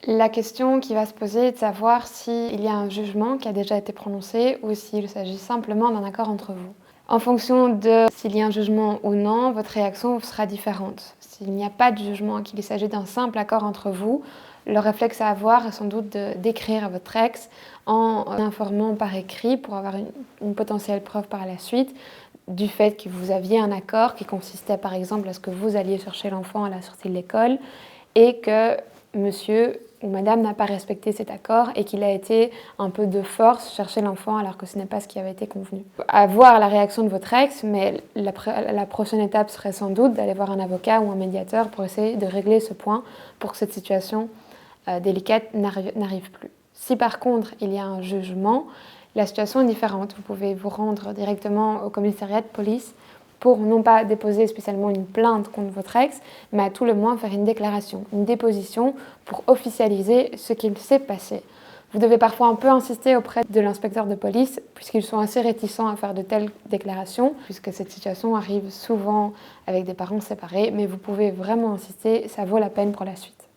La question qui va se poser est de savoir s'il y a un jugement qui a déjà été prononcé ou s'il s'agit simplement d'un accord entre vous. En fonction de s'il y a un jugement ou non, votre réaction sera différente. S'il n'y a pas de jugement, qu'il s'agit d'un simple accord entre vous, le réflexe à avoir est sans doute d'écrire à votre ex en informant par écrit pour avoir une potentielle preuve par la suite du fait que vous aviez un accord qui consistait par exemple à ce que vous alliez chercher l'enfant à la sortie de l'école et que monsieur ou madame n'a pas respecté cet accord et qu'il a été un peu de force chercher l'enfant alors que ce n'est pas ce qui avait été convenu. À voir la réaction de votre ex, mais la prochaine étape serait sans doute d'aller voir un avocat ou un médiateur pour essayer de régler ce point pour que cette situation délicate n'arrive plus. Si par contre il y a un jugement, la situation est différente. Vous pouvez vous rendre directement au commissariat de police pour non pas déposer spécialement une plainte contre votre ex, mais à tout le moins faire une déclaration, une déposition pour officialiser ce qu'il s'est passé. Vous devez parfois un peu insister auprès de l'inspecteur de police, puisqu'ils sont assez réticents à faire de telles déclarations, puisque cette situation arrive souvent avec des parents séparés, mais vous pouvez vraiment insister, ça vaut la peine pour la suite.